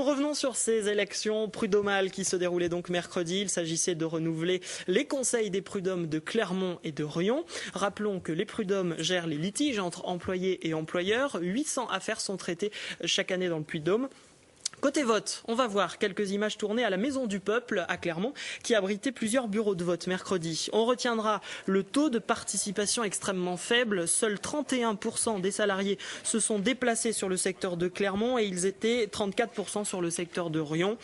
Revenons sur ces élections prud'homales qui se déroulaient donc mercredi. Il s'agissait de renouveler les conseils des prud'hommes de Clermont et de Riom. Rappelons que les prud'hommes gèrent les litiges entre employés et employeurs. 800 affaires sont traitées chaque année dans le Puy-de-Dôme. Côté vote, on va voir quelques images tournées à la Maison du Peuple à Clermont qui abritait plusieurs bureaux de vote mercredi. On retiendra le taux de participation extrêmement faible. Seuls 31% des salariés se sont déplacés sur le secteur de Clermont et ils étaient 34% sur le secteur de Riom.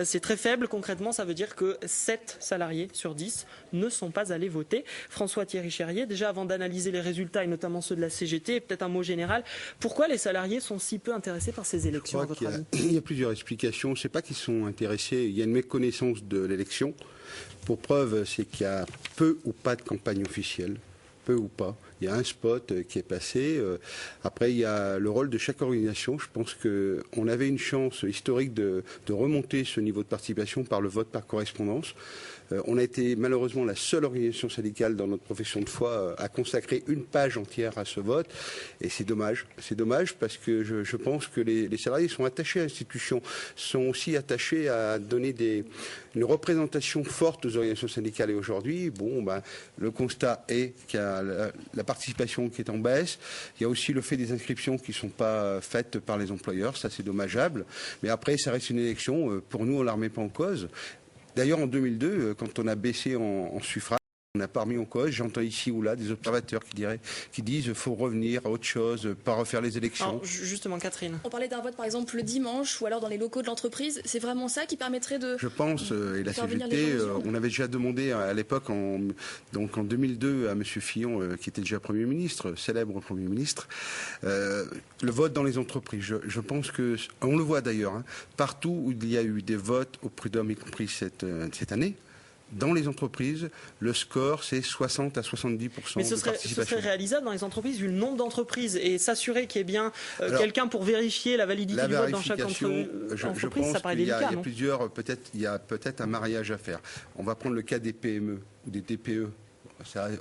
C'est très faible. Concrètement, ça veut dire que 7 salariés sur 10 ne sont pas allés voter. François-Thierry Cherrier, déjà avant d'analyser les résultats et notamment ceux de la CGT, peut-être un mot général. Pourquoi les salariés sont si peu intéressés par ces élections, à votre avis ? Il y a plusieurs explications. C'est pas qu'ils sont intéressés. Il y a une méconnaissance de l'élection. Pour preuve, c'est qu'il y a peu ou pas de campagne officielle. Peu ou pas. Il y a un spot qui est passé. Après, il y a le rôle de chaque organisation. Je pense qu'on avait une chance historique de remonter ce niveau de participation par le vote par correspondance. On a été malheureusement la seule organisation syndicale dans notre profession de foi à consacrer une page entière à ce vote. Et c'est dommage. C'est dommage parce que je pense que les salariés sont attachés à l'institution, sont aussi attachés à donner une représentation forte aux organisations syndicales. Et aujourd'hui, le constat est qu'il y a la participation qui est en baisse. Il y a aussi le fait des inscriptions qui ne sont pas faites par les employeurs. Ça, c'est dommageable. Mais après, ça reste une élection. Pour nous, on ne la remet pas en cause. D'ailleurs, en 2002, quand on a baissé en suffrage, on n'a pas remis en cause. J'entends ici ou là des observateurs qui disent qu'il faut revenir à autre chose, pas refaire les élections. Alors, justement, Catherine. On parlait d'un vote, par exemple, le dimanche ou alors dans les locaux de l'entreprise. C'est vraiment ça qui permettrait de... Je pense, et la CGT, on avait déjà demandé à l'époque, en 2002, à M. Fillon, qui était déjà Premier ministre, célèbre Premier ministre, le vote dans les entreprises. Je pense que, on le voit d'ailleurs, partout où il y a eu des votes au prud'homme, y compris cette année, dans les entreprises, le score, c'est 60 à 70% de participation. Mais ce serait réalisable dans les entreprises vu le nombre d'entreprises et s'assurer qu'il y ait bien quelqu'un pour vérifier la validité du vote dans chaque entreprise, ça paraît délicat, non ? Il y a peut-être un mariage à faire. On va prendre le cas des PME ou des TPE.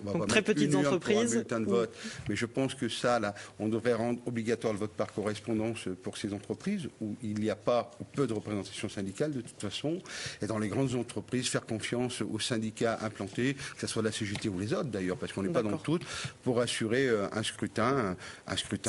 Donc très petites entreprises. De vote. Mais je pense que ça, là, on devrait rendre obligatoire le vote par correspondance pour ces entreprises où il n'y a pas ou peu de représentation syndicale de toute façon. Et dans les grandes entreprises, faire confiance aux syndicats implantés, que ce soit la CGT ou les autres d'ailleurs, parce qu'on n'est pas dans toutes, pour assurer un scrutin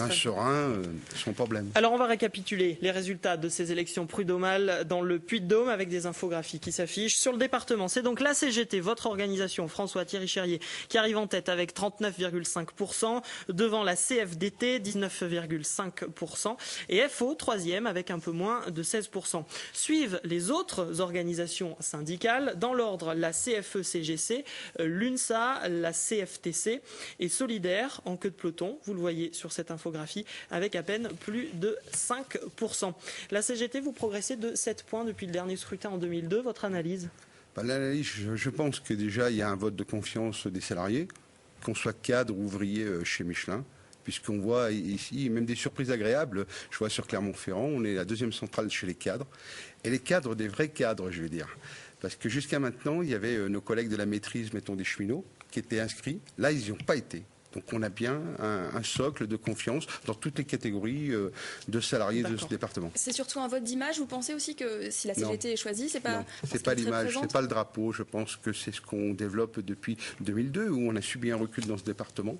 serein, sans problème. Alors on va récapituler les résultats de ces élections prud'homales dans le Puy-de-Dôme avec des infographies qui s'affichent sur le département. C'est donc la CGT, votre organisation, François-Thierry Cherrier, qui arrive en tête avec 39,5%, devant la CFDT 19,5% et FO troisième avec un peu moins de 16%. Suivent les autres organisations syndicales dans l'ordre la CFE-CGC, l'UNSA, la CFTC et Solidaire en queue de peloton. Vous le voyez sur cette infographie avec à peine plus de 5%. La CGT, vous progressez de 7 points depuis le dernier scrutin en 2002. Votre analyse ? L'analyse, je pense que déjà il y a un vote de confiance des salariés, qu'on soit cadre ou ouvrier chez Michelin, puisqu'on voit ici même des surprises agréables. Je vois sur Clermont-Ferrand, on est la deuxième centrale chez les cadres, et les cadres, des vrais cadres, je veux dire. Parce que jusqu'à maintenant, il y avait nos collègues de la maîtrise, mettons des cheminots, qui étaient inscrits. Là, ils n'y ont pas été. Donc on a bien un socle de confiance dans toutes les catégories de salariés de ce département. C'est surtout un vote d'image. Vous pensez aussi que si la CGT est choisie, c'est pas... Non, c'est pas l'image, c'est pas le drapeau. Je pense que c'est ce qu'on développe depuis 2002, où on a subi un recul dans ce département,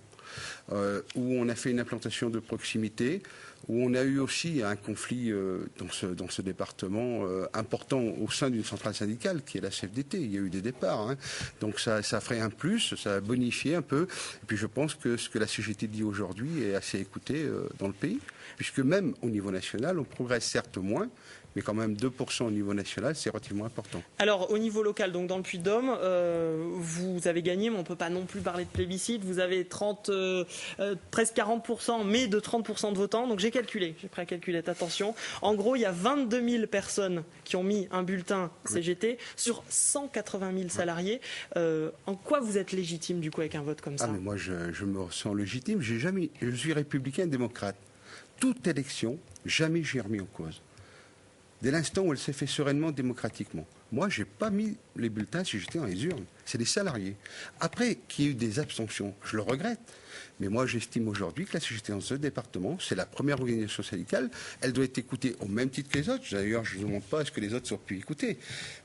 où on a fait une implantation de proximité, où on a eu aussi un conflit dans ce département important au sein d'une centrale syndicale qui est la CFDT. Il y a eu des départs. Donc ça ferait un plus, ça a bonifié un peu. Et puis je pense que ce que la CGT dit aujourd'hui est assez écouté dans le pays, puisque même au niveau national, on progresse certes moins, mais quand même 2% au niveau national, c'est relativement important. Alors, au niveau local, donc dans le Puy-de-Dôme, vous avez gagné, mais on ne peut pas non plus parler de plébiscite. Vous avez presque 40%, mais de 30% de votants. Donc j'ai pris la calculette, attention. En gros, il y a 22 000 personnes qui ont mis un bulletin CGT sur 180 000 salariés. En quoi vous êtes légitime, du coup, avec un vote comme ça ? Mais moi, je me sens légitime. Je suis républicain démocrate. Toute élection, jamais j'ai remis en cause. dès l'instant où elle s'est fait sereinement, démocratiquement. Moi, je n'ai pas mis les bulletins si j'étais dans les urnes. C'est les salariés. Après, qu'il y ait eu des abstentions, je le regrette. Mais moi, j'estime aujourd'hui que la CGT dans ce département, c'est la première organisation syndicale. Elle doit être écoutée au même titre que les autres. D'ailleurs, je ne demande pas à ce que les autres soient plus écoutés.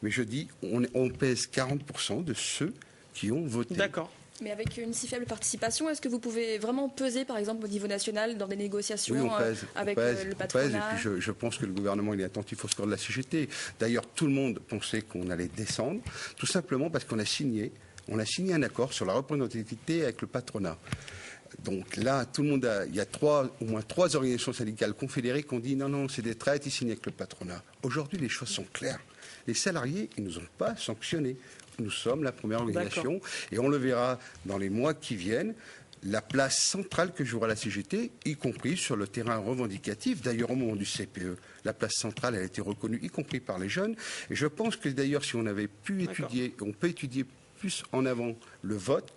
Mais je dis, on pèse 40% de ceux qui ont voté. D'accord. Mais avec une si faible participation, est-ce que vous pouvez vraiment peser, par exemple, au niveau national, dans des négociations oui, on pèse, avec le patronat? Et puis je pense que le gouvernement il est attentif au score de la CGT. D'ailleurs, tout le monde pensait qu'on allait descendre, tout simplement parce qu'on a signé un accord sur la représentativité avec le patronat. Donc là, tout le monde il y a au moins trois organisations syndicales confédérées qui ont dit non, c'est des traites, ils signent avec le patronat. Aujourd'hui, les choses sont claires. Les salariés, ils ne nous ont pas sanctionnés. Nous sommes la première organisation et on le verra dans les mois qui viennent, la place centrale que jouera la CGT, y compris sur le terrain revendicatif. D'ailleurs, au moment du CPE, la place centrale a été reconnue, y compris par les jeunes. Et je pense que d'ailleurs, si on avait pu étudier, on peut étudier plus en avant le vote,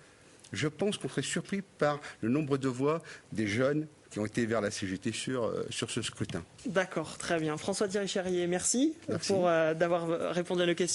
je pense qu'on serait surpris par le nombre de voix des jeunes qui ont été vers la CGT sur ce scrutin. D'accord, très bien. François Thierry Charrier, merci. Pour d'avoir répondu à nos questions.